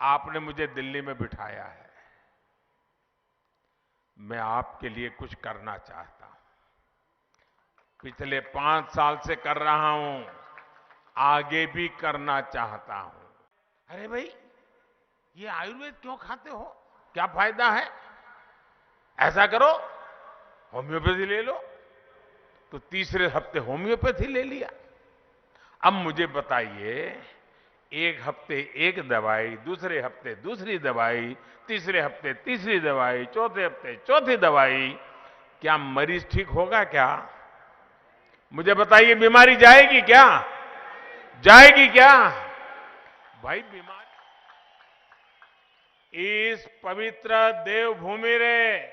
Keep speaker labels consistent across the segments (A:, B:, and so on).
A: आपने मुझे दिल्ली में बिठाया है। मैं आपके लिए कुछ करना चाहता हूं। पिछले 5 साल से कर रहा हूं, आगे भी करना चाहता हूं। अरे भाई, ये आयुर्वेद क्यों खाते हो? क्या फायदा है? ऐसा करो, होम्योपैथी ले लो। तो तीसरे हफ्ते होम्योपैथी ले लिया। अब मुझे बताइए, एक हफ्ते एक दवाई, दूसरे हफ्ते दूसरी दवाई, तीसरे हफ्ते तीसरी दवाई, चौथे हफ्ते चौथी दवाई, क्या मरीज ठीक होगा क्या? मुझे बताइए, बीमारी जाएगी क्या? जाएगी क्या? भाई, बीमारी इस पवित्र देवभूमि रे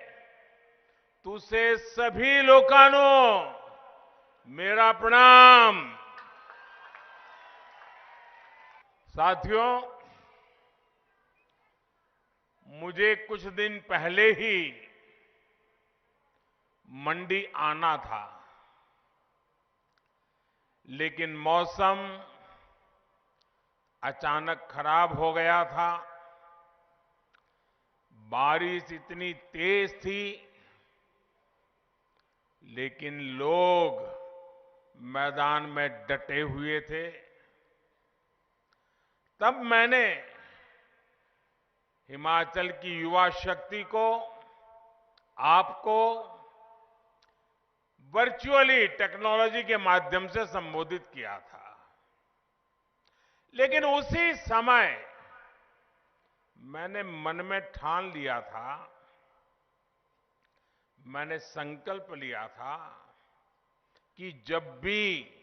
A: तुसे सभी लोकानो मेरा प्रणाम। साथियों, मुझे कुछ दिन पहले ही मंडी आना था, लेकिन मौसम अचानक खराब हो गया था। बारिश इतनी तेज थी, लेकिन लोग मैदान में डटे हुए थे। तब मैंने हिमाचल की युवा शक्ति को, आपको वर्चुअली टेक्नोलॉजी के माध्यम से संबोधित किया था। लेकिन उसी समय मैंने मन में ठान लिया था, मैंने संकल्प लिया था कि जब भी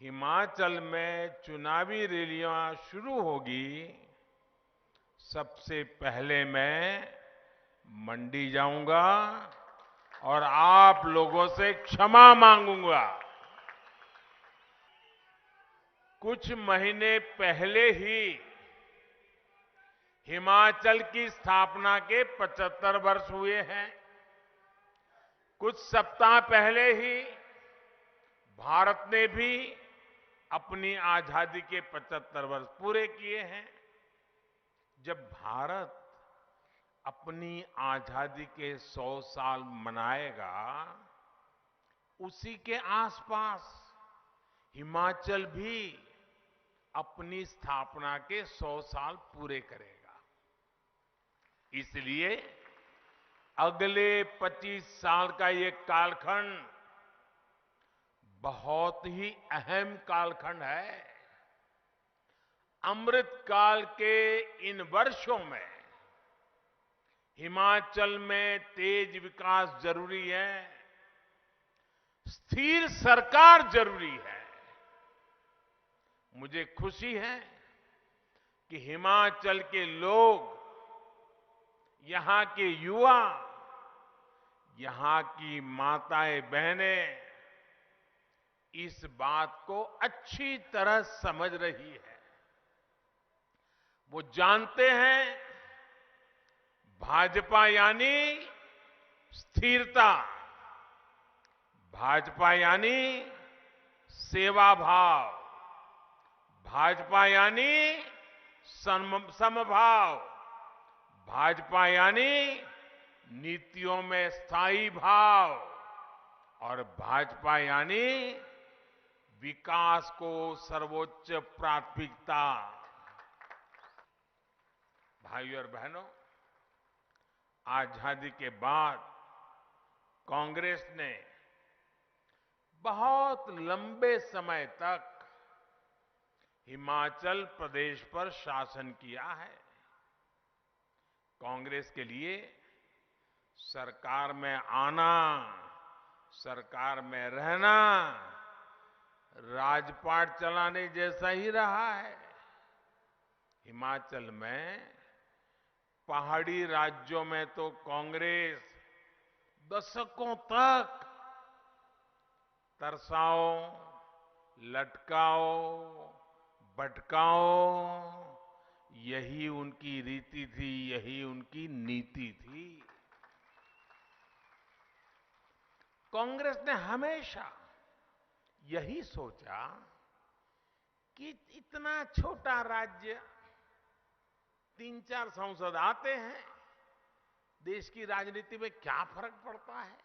A: हिमाचल में चुनावी रैलियां शुरू होगी, सबसे पहले मैं मंडी जाऊंगा और आप लोगों से क्षमा मांगूंगा। कुछ महीने पहले ही हिमाचल की स्थापना के 75 वर्ष हुए हैं। कुछ सप्ताह पहले ही भारत ने भी अपनी आजादी के 75 वर्ष पूरे किए हैं। जब भारत अपनी आजादी के 100 साल मनाएगा, उसी के आसपास हिमाचल भी अपनी स्थापना के 100 साल पूरे करेगा। इसलिए अगले 25 साल का ये कालखंड बहुत ही अहम कालखंड है। अमृत काल के इन वर्षों में हिमाचल में तेज विकास जरूरी है, स्थिर सरकार जरूरी है। मुझे खुशी है कि हिमाचल के लोग, यहां के युवा, यहां की माताएं बहनें इस बात को अच्छी तरह समझ रही है। वो जानते हैं, भाजपा यानी स्थिरता, भाजपा यानी सेवा भाव, भाजपा यानी समभाव, भाजपा यानी नीतियों में स्थायी भाव, और भाजपा यानी विकास को सर्वोच्च प्राथमिकता। भाइयों और बहनों, आजादी के बाद कांग्रेस ने बहुत लंबे समय तक हिमाचल प्रदेश पर शासन किया है। कांग्रेस के लिए सरकार में आना, सरकार में रहना राजपाट चलाने जैसा ही रहा है। हिमाचल में पहाड़ी राज्यों में तो कांग्रेस दशकों तक तरसाओ, लटकाओ, भटकाओ, यही उनकी रीति थी, यही उनकी नीति थी। कांग्रेस ने हमेशा यही सोचा कि इतना छोटा राज्य, 3-4 सांसद आते हैं, देश की राजनीति में क्या फर्क पड़ता है?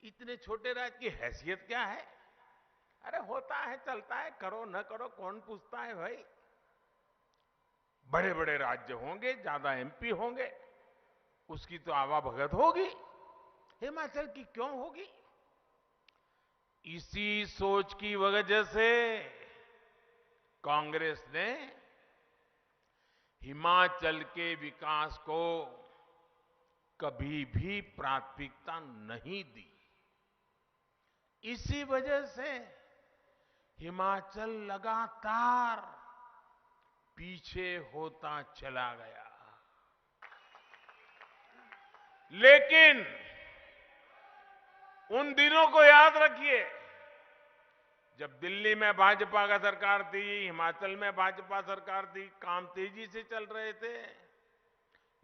A: इतने छोटे राज्य की हैसियत क्या है? अरे होता है, चलता है, करो न करो कौन पूछता है भाई। बड़े बड़े राज्य होंगे, ज्यादा एमपी होंगे, उसकी तो आवाभगत होगी, हिमाचल की क्यों होगी? इसी सोच की वजह से कांग्रेस ने हिमाचल के विकास को कभी भी प्राथमिकता नहीं दी। इसी वजह से हिमाचल लगातार पीछे होता चला गया। लेकिन उन दिनों को याद रखिए, जब दिल्ली में भाजपा का सरकार थी, हिमाचल में भाजपा सरकार थी, काम तेजी से चल रहे थे।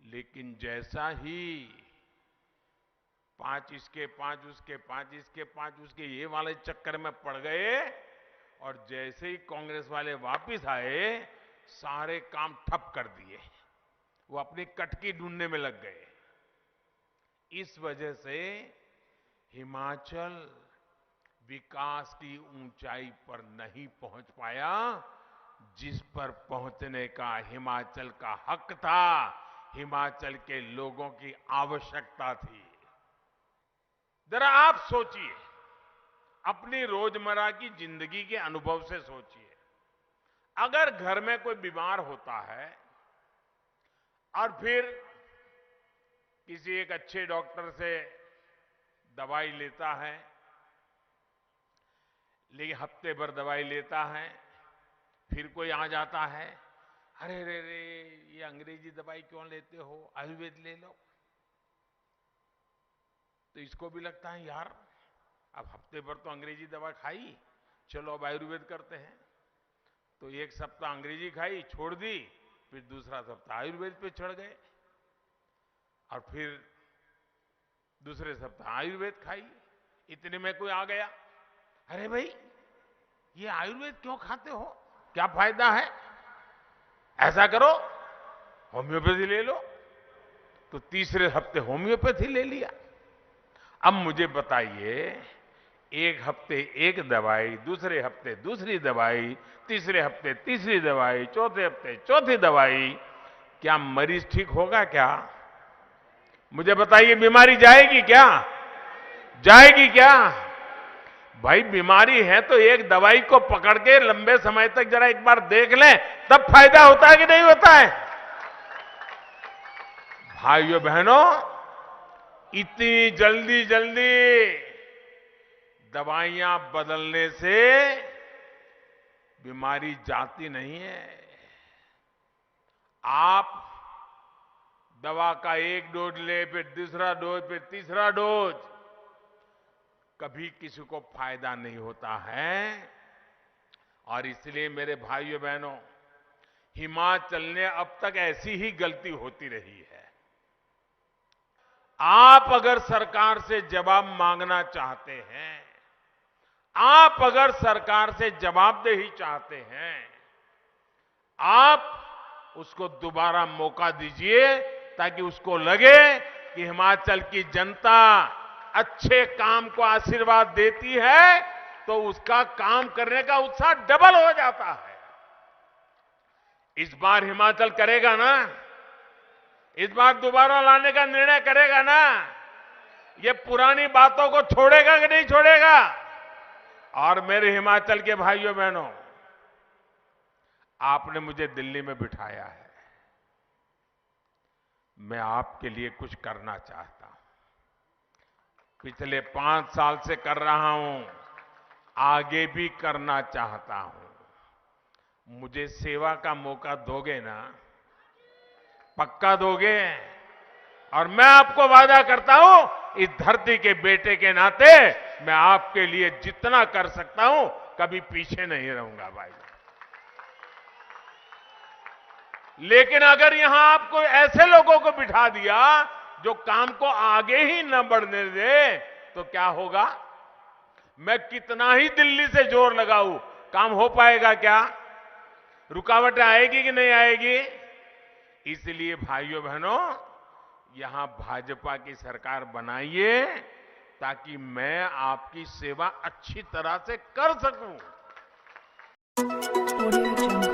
A: लेकिन जैसा ही 5 इसके 5 उसके 5 इसके 5 उसके ये वाले चक्कर में पड़ गए, और जैसे ही कांग्रेस वाले वापस आए, सारे काम ठप कर दिए। वो अपनी कटकी ढूंढने में लग गए। इस वजह से हिमाचल विकास की ऊंचाई पर नहीं पहुंच पाया, जिस पर पहुंचने का हिमाचल का हक था, हिमाचल के लोगों की आवश्यकता थी। जरा आप सोचिए, अपनी रोजमर्रा की जिंदगी के अनुभव से सोचिए। अगर घर में कोई बीमार होता है और फिर किसी एक अच्छे डॉक्टर से दवाई लेता है, लेकिन हफ्ते भर दवाई लेता है, फिर कोई आ जाता है, अरे रे रे ये अंग्रेजी दवाई क्यों लेते हो, आयुर्वेद ले लो। तो इसको भी लगता है यार अब हफ्ते भर तो अंग्रेजी दवा खाई, चलो अब आयुर्वेद करते हैं। तो एक सप्ताह अंग्रेजी खाई, छोड़ दी, फिर दूसरा सप्ताह आयुर्वेद पे चढ़ गए, और फिर दूसरे सप्ताह आयुर्वेद खाई। इतने में कोई आ गया, अरे भाई ये आयुर्वेद क्यों खाते हो, क्या फायदा है, ऐसा करो होम्योपैथी ले लो। तो तीसरे हफ्ते होम्योपैथी ले लिया। अब मुझे बताइए, एक हफ्ते एक दवाई, दूसरे हफ्ते दूसरी दवाई, तीसरे हफ्ते तीसरी दवाई, चौथे हफ्ते चौथी दवाई, क्या मरीज ठीक होगा क्या? मुझे बताइए, बीमारी जाएगी क्या? जाएगी क्या? भाई बीमारी है तो एक दवाई को पकड़ के लंबे समय तक जरा एक बार देख लें, तब फायदा होता है कि नहीं होता है? भाइयों बहनों, इतनी जल्दी जल्दी दवाइयां बदलने से बीमारी जाती नहीं है। आप दवा का एक डोज ले, फिर दूसरा डोज, फिर तीसरा डोज, कभी किसी को फायदा नहीं होता है। और इसलिए मेरे भाइयों बहनों, हिमाचल ने अब तक ऐसी ही गलती होती रही है। आप अगर सरकार से जवाब मांगना चाहते हैं, आप अगर सरकार से जवाबदेही चाहते हैं, आप उसको दोबारा मौका दीजिए, ताकि उसको लगे कि हिमाचल की जनता अच्छे काम को आशीर्वाद देती है, तो उसका काम करने का उत्साह डबल हो जाता है। इस बार हिमाचल करेगा ना? इस बार दोबारा लाने का निर्णय करेगा ना? ये पुरानी बातों को छोड़ेगा कि नहीं छोड़ेगा? और मेरे हिमाचल के भाइयों बहनों, आपने मुझे दिल्ली में बिठाया है, मैं आपके लिए कुछ करना चाहता हूं। पिछले 5 साल से कर रहा हूं, आगे भी करना चाहता हूं। मुझे सेवा का मौका दोगे ना? पक्का दोगे? और मैं आपको वादा करता हूं, इस धरती के बेटे के नाते मैं आपके लिए जितना कर सकता हूं, कभी पीछे नहीं रहूंगा भाई। लेकिन अगर यहां आपको ऐसे लोगों को बिठा दिया जो काम को आगे ही न बढ़ने दे, तो क्या होगा? मैं कितना ही दिल्ली से जोर लगाऊं, काम हो पाएगा क्या? रुकावटें आएगी कि नहीं आएगी? इसलिए भाइयों बहनों, यहां भाजपा की सरकार बनाइए ताकि मैं आपकी सेवा अच्छी तरह से कर सकूं।
B: Audio Jungle.